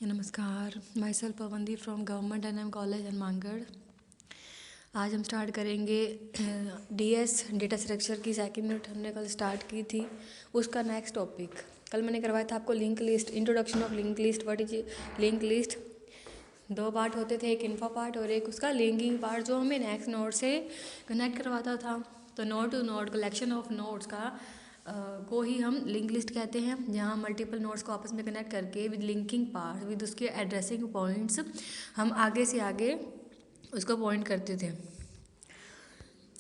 नमस्कार, myself Pavandeep from government N college Hanumangarh. आज हम स्टार्ट करेंगे डीएस डेटा स्ट्रक्चर की सेकंड यूनिट हमने कल स्टार्ट की थी, उसका नेक्स्ट टॉपिक। कल मैंने करवाया था आपको link list, introduction of link list. What is link list? दो पार्ट होते थे, एक इन्फो पार्ट और एक उसका लिंकिंग पार्ट, जो हमें नेक्स्ट नोड से कनेक्ट करवाता था। तो node to node collection of nodes का को ही हम लिंक लिस्ट कहते हैं, जहाँ मल्टीपल नोड्स को आपस में कनेक्ट करके विद लिंकिंग पार्ट विद उसके एड्रेसिंग पॉइंट्स हम आगे से आगे उसको पॉइंट करते थे।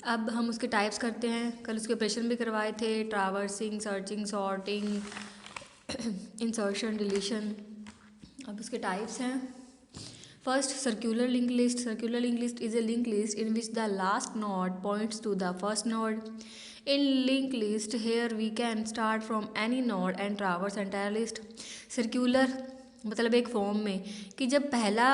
अब हम उसके टाइप्स करते हैं। कल उसके ऑपरेशन भी करवाए थे, traversing, searching, sorting, insertion, deletion. अब उसके टाइप्स हैं। First, circular link list. Circular link list is a link list in which the last node points to the first node. In linked list, here we can start from any node and traverse entire list. Circular मतलब एक form में कि जब पहला,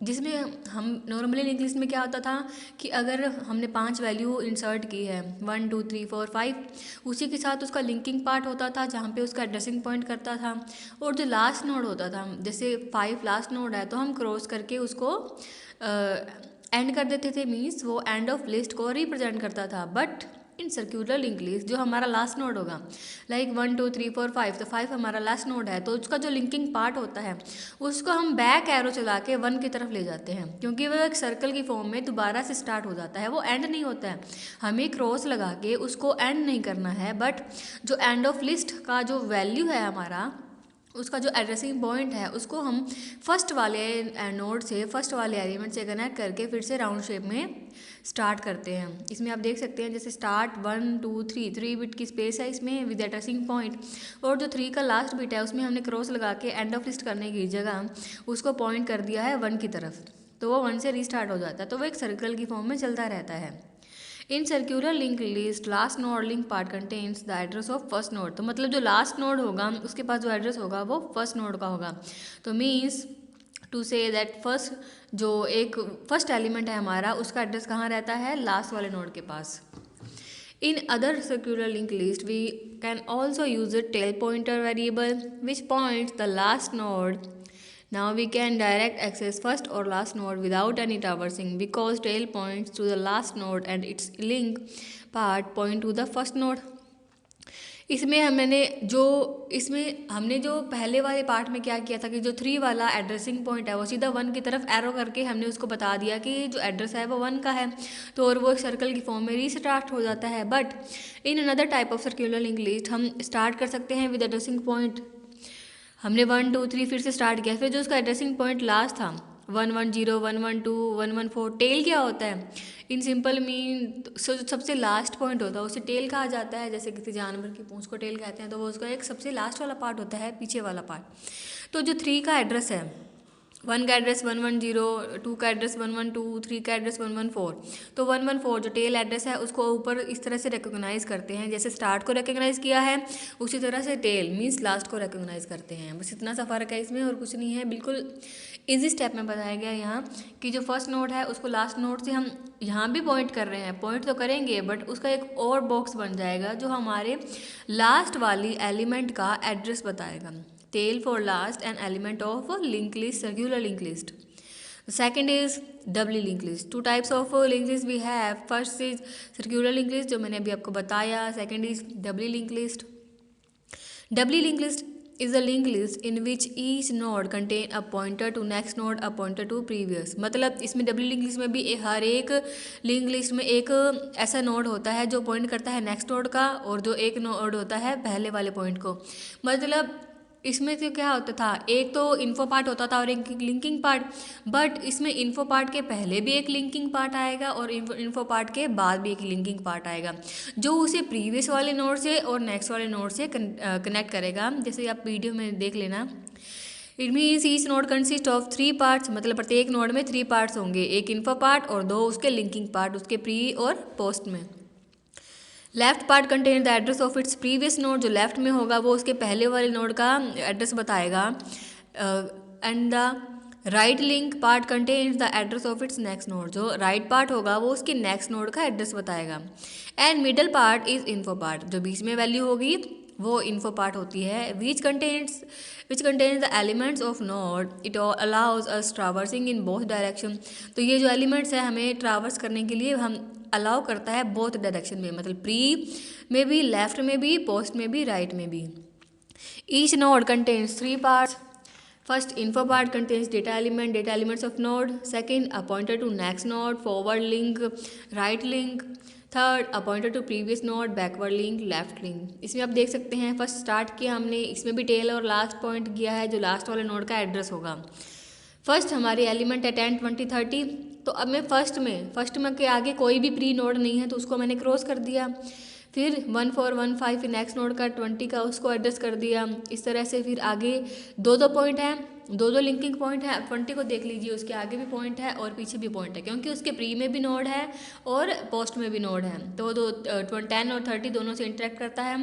जिसमें हम normally link list में क्या होता था कि अगर हमने 5 वैल्यू इंसर्ट की है 1 2 3 4 5, उसी के साथ उसका लिंकिंग पार्ट होता था जहाँ पे उसका एड्रेसिंग पॉइंट करता था। और जो लास्ट नोड होता था, जैसे 5 लास्ट नोड है तो हम क्रॉस करके उसको एंड कर देते थे, मीन्स वो एंड ऑफ लिस्ट को रिप्रेजेंट करता था। But in circular link list जो हमारा लास्ट नोड होगा, लाइक 1 2 3 4 5, तो 5 हमारा लास्ट नोड है, तो उसका जो लिंकिंग पार्ट होता है उसको हम बैक एरो चला के 1 की तरफ ले जाते हैं, क्योंकि वो एक सर्कल की फॉर्म में दोबारा से स्टार्ट हो जाता है, वो एंड नहीं होता है। हमें क्रॉस लगा के उसको एंड नहीं करना है, बट जो एंड ऑफ लिस्ट का जो वैल्यू है हमारा, उसका जो एड्रेसिंग पॉइंट है उसको हम फर्स्ट वाले नोड से, फर्स्ट वाले एलिमेंट से कनेक्ट करके फिर से राउंड शेप में स्टार्ट करते हैं। इसमें आप देख सकते हैं जैसे स्टार्ट 1 2 3, 3 बिट की स्पेस है इसमें विद एड्रेसिंग पॉइंट, और जो 3 का लास्ट बिट है उसमें हमने क्रॉस लगा के एंड ऑफ लिस्ट करने की जगह उसको पॉइंट कर दिया है 1 की तरफ, तो वो 1 से रीस्टार्ट हो जाता है, तो वो एक सर्कल की फॉर्म में चलता रहता है। In circular link list last node link part contains the address of first node, तो मतलब जो लास्ट नोड होगा उसके पास जो एड्रेस होगा वो फर्स्ट नोड का होगा। तो means to say that first, जो एक फर्स्ट एलिमेंट है हमारा, उसका एड्रेस कहाँ रहता है? लास्ट वाले नोड के पास। In other circular linked list, we can also use a tail pointer variable which points the last node. Now we can direct access first or last node without any traversing, because tail points to the last node and its link part point to the first node. इसमें हमने जो पहले वाले part में क्या किया था कि जो 3 वाला एड्रेसिंग पॉइंट है वो सीधा 1 की तरफ एरो करके हमने उसको बता दिया कि जो एड्रेस है वो 1 का है, तो और वो एक सर्कल की फॉर्म में रीस्टार्ट हो जाता है। But in another type of circular link list हम स्टार्ट कर सकते हैं विद एड्रेसिंग पॉइंट। हमने 1 2 3 फिर से स्टार्ट किया, फिर जो उसका एड्रेसिंग पॉइंट लास्ट था 1 1 0 1 1 2 1 1 4, टेल क्या होता है? इन सिंपल मीन सबसे लास्ट पॉइंट होता है उसे टेल कहा जाता है। जैसे किसी जानवर की पूंछ को टेल कहते हैं, तो वो उसका एक सबसे लास्ट वाला पार्ट होता है, पीछे वाला पार्ट। तो जो 3 का एड्रेस है, 1 का एड्रेस 1 1 0, 2 का एड्रेस 1 1 2, 3 का एड्रेस 1 1 4, तो 1 1 4 जो टेल एड्रेस है उसको ऊपर इस तरह से रिकोगनाइज करते हैं, जैसे स्टार्ट को रिकोगनाइज किया है उसी तरह से टेल मीन्स लास्ट को रिकोगनाइज करते हैं। बस इतना सा फ़र्क है इसमें, और कुछ नहीं है। बिल्कुल इजी स्टेप में बताया गया यहाँ कि जो फर्स्ट नोड है उसको लास्ट नोड से हम यहाँ भी पॉइंट कर रहे हैं, पॉइंट तो करेंगे बट उसका एक और बॉक्स बन जाएगा जो हमारे लास्ट वाली एलिमेंट का एड्रेस बताएगा। Tail for last an element of link list, circular link list. Second is doubly link list. 2 types of link list we हैव। First is circular link list जो मैंने अभी आपको बताया, second is doubly link list. Doubly link list is a linked list in which each node contain a pointer to next node, a pointer to previous। मतलब इसमें डबली link list में भी हर एक लिंक लिस्ट में एक ऐसा नोड होता है जो पॉइंट करता है नेक्स्ट नोड का, और जो एक नोड होता है पहले वाले पॉइंट को। मतलब इसमें तो क्या होता था, एक तो इन्फो पार्ट होता था और एक लिंकिंग पार्ट, बट इसमें इन्फो पार्ट के पहले भी एक लिंकिंग पार्ट आएगा और इन्फो पार्ट के बाद भी एक लिंकिंग पार्ट आएगा जो उसे प्रीवियस वाले नोड से और नेक्स्ट वाले नोड से कनेक्ट करेगा। जैसे आप वीडियो में देख लेना, it means each node consist of 3 parts, मतलब प्रत्येक नोड में 3 पार्ट्स होंगे, एक इन्फो पार्ट और 2 उसके लिंकिंग पार्ट उसके प्री और पोस्ट में। Left part contain the address of its previous node, जो लेफ्ट में होगा वो उसके पहले वाले नोड का एड्रेस बताएगा, and the right link part contains the address of its next node, जो राइट पार्ट होगा वो उसके नेक्स्ट नोड का एड्रेस बताएगा। And middle part is info part, जो बीच में वैल्यू होगी वो इन्फो पार्ट होती है। Which contains the elements of node, it allows us traversing in both direction. तो ये जो एलिमेंट्स है हमें ट्रैवर्स करने के लिए हम अलाउ करता है बोथ डायरेक्शन में, मतलब प्री में भी, लेफ्ट में भी, पोस्ट में भी, राइट में भी। Each node contains 3 parts. First, info part contains data elements of node. Second, a pointer to next node, forward link, right link. Third, a pointer to previous node, backward link, left link. इसमें आप देख सकते हैं first start किया हमने, इसमें भी tell और लास्ट पॉइंट किया है जो लास्ट वाले नोड का एड्रेस होगा। फर्स्ट हमारी एलिमेंट है 10, 20, 30। तो अब मैं फर्स्ट में के आगे कोई भी प्री नोड नहीं है तो उसको मैंने क्रॉस कर दिया। फिर 1, 4, 1, 5 फिर नेक्स्ट नोड का 20 का उसको एड्रेस कर दिया। इस तरह से फिर आगे दो पॉइंट हैं, दो लिंकिंग पॉइंट है। 20 को देख लीजिए, उसके आगे भी पॉइंट है और पीछे भी पॉइंट है, क्योंकि उसके प्री में भी नोड है और पोस्ट में भी नोड है। तो 10 और 30 दोनों से इंटरेक्ट करता है।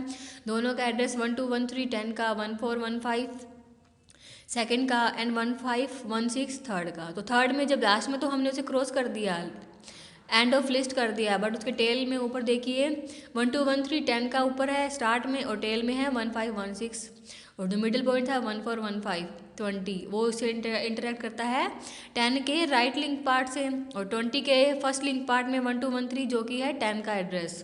दोनों का एड्रेस 1, 2, 1, 3, 10 का, 1, 4, 1, 5 सेकेंड का, एंड 1, 5, 1, 6 थर्ड का। तो थर्ड में जब लास्ट में तो हमने उसे क्रॉस कर दिया, एंड ऑफ लिस्ट कर दिया, बट उसके टेल में ऊपर देखिए 1, 2, 1, 3, 10 का ऊपर है स्टार्ट में और टेल में है 1, 5, 1, 6 और जो मिडिल पॉइंट था 1, 4, 1, 5, 20 वो उससे इंटरेक्ट करता है 10 के राइट लिंक पार्ट से और 20 के फर्स्ट लिंक पार्ट में 1, 2, 1, 3 जो कि है 10 का एड्रेस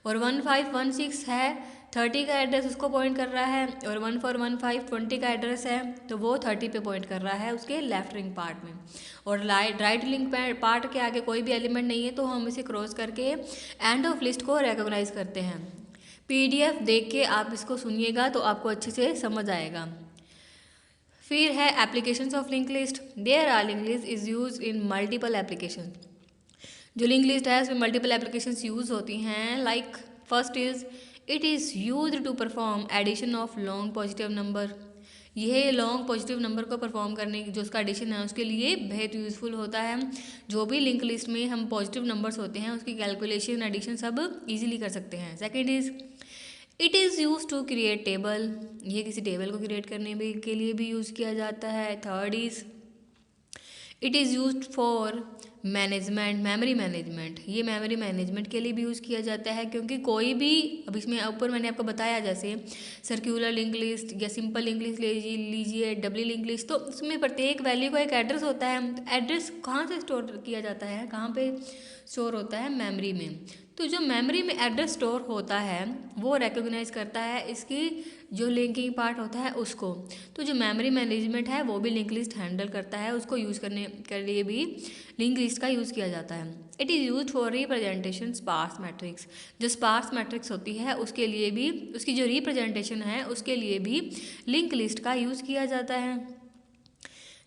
और 1, 5, 1, 6 है 30 का एड्रेस उसको पॉइंट कर रहा है और 1, 4, 1, 5, 20 का एड्रेस है तो वो 30 पे पॉइंट कर रहा है उसके लेफ्ट लिंक पार्ट में। और राइट लिंक पार्ट के आगे कोई भी एलिमेंट नहीं है तो हम इसे क्रॉस करके एंड ऑफ लिस्ट को रिकॉग्नाइज करते हैं। PDF देख के आप इसको सुनिएगा तो आपको अच्छे से समझ आएगा। फिर है applications of link list. There are link list is use in multiple application. जो लिंक लिस्ट है उसमें मल्टीपल एप्लीकेशंस यूज होती हैं। Like first is it is use to perform addition of long positive number. यह long positive number को perform करने की जो उसका एडिशन है उसके लिए बेहद यूज़फुल होता है। जो भी लिंक लिस्ट में हम पॉजिटिव नंबर्स होते हैं उसकी कैलकुलेशन एडिशन सब इजीली कर सकते हैं। Second is it is use to create table. ये किसी टेबल को क्रिएट करने के लिए भी यूज़ किया जाता है। Third is it is use for management, memory management. ये मेमोरी मैनेजमेंट के लिए भी यूज़ किया जाता है क्योंकि कोई भी, अब इसमें ऊपर मैंने आपको बताया जैसे सर्कुलर लिंक लिस्ट या सिंपल लिंक लिस्ट लीजिए, डबली लिंक लिस्ट, तो उसमें प्रत्येक वैल्यू का एक एड्रेस होता है। एड्रेस कहाँ से स्टोर किया जाता है, कहाँ पे स्टोर होता है, मेमोरी में। तो जो मेमोरी में एड्रेस स्टोर होता है वो रिकॉग्नाइज करता है इसकी जो लिंकिंग पार्ट होता है उसको। तो जो मेमोरी मैनेजमेंट है वो भी लिंक लिस्ट हैंडल करता है, उसको यूज़ करने के लिए भी लिंक लिस्ट का यूज़ किया जाता है। It is use for representation sparse matrix. जो स्पार्स मैट्रिक्स होती है उसके लिए भी, उसकी जो रिप्रेजेंटेशन है उसके लिए भी लिंक लिस्ट का यूज़ किया जाता है।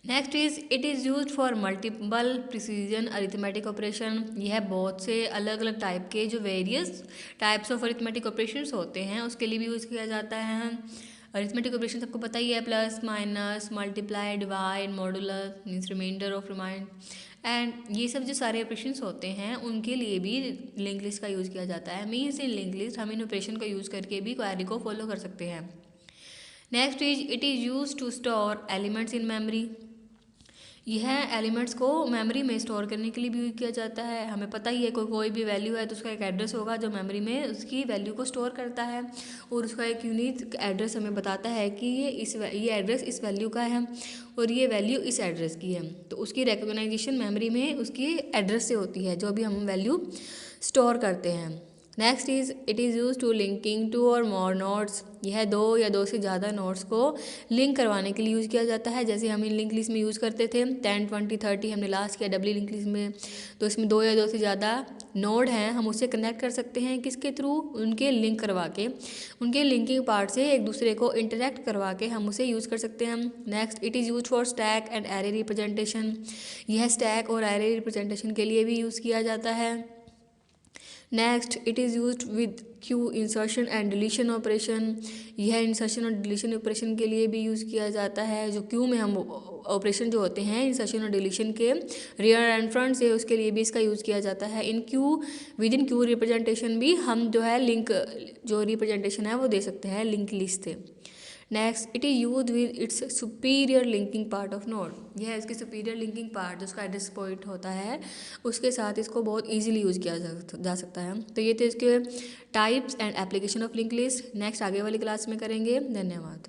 Next is it is use for multiple precision arithmetic operation. यह बहुत से अलग अलग टाइप के जो various types of arithmetic operations होते हैं उसके लिए भी यूज़ किया जाता है। अरिथमेटिक ऑपरेशन सबको पता ही है, plus minus multiply divide modulus means remainder of remind, and ये सब जो सारे ऑपरेशंस होते हैं उनके लिए भी लिंक लिस्ट का यूज़ किया जाता है। मीन्स इन लिंक लिस्ट हम इन ऑपरेशन को यूज़ करके भी क्वेरी को फॉलो कर सकते हैं। Next is it is use to store elements in memory. यह एलिमेंट्स को मेमोरी में स्टोर करने के लिए भी यूज किया जाता है। हमें पता ही है कोई भी वैल्यू है तो उसका एक एड्रेस होगा जो मेमोरी में उसकी वैल्यू को स्टोर करता है और उसका एक यूनिक एड्रेस हमें बताता है कि ये एड्रेस इस वैल्यू का है और ये वैल्यू इस एड्रेस की है। तो उसकी रिकॉग्नाइजेशन मेमोरी में उसकी एड्रेस से होती है जो भी हम वैल्यू स्टोर करते हैं। Next is it is use to linking two और मोर नोड्स। यह दो या दो से ज़्यादा नोड्स को लिंक करवाने के लिए यूज़ किया जाता है। जैसे हम इन लिंक लिस्ट में यूज़ करते थे 10, 20, 30 हमने लास्ट किया डबली लिंक लिस्ट में, तो इसमें दो या दो से ज़्यादा नोड हैं, हम उससे कनेक्ट कर सकते हैं किसके थ्रू, उनके लिंक करवा के, उनके लिंकिंग पार्ट से एक दूसरे को इंटरेक्ट करवा के हम उसे यूज़ कर सकते हैं। Next it is use for stack and array representation. यह स्टैक और एरे रिप्रेजेंटेशन के लिए भी यूज़ किया जाता है। Next it is use with Q insertion and deletion operation. यह इंसर्शन और डिलीशन ऑपरेशन के लिए भी यूज़ किया जाता है। जो क्यू में हम ऑपरेशन जो होते हैं इंसर्शन और डिलीशन के रियर एंड फ्रंट से, उसके लिए भी इसका यूज़ किया जाता है। In queue with in queue representation भी हम जो है लिंक जो रिप्रेजेंटेशन है वो दे सकते हैं लिंक लिस्ट से। Next, it is use with its superior linking part of node. यह है इसकी सुपीरियर लिंकिंग पार्ट, जो उसका एड्रेस पॉइंट होता है, उसके साथ इसको बहुत ईजिली यूज़ किया जा सकता है। तो ये थे इसके types and application of link list. Next आगे वाली क्लास में करेंगे। धन्यवाद।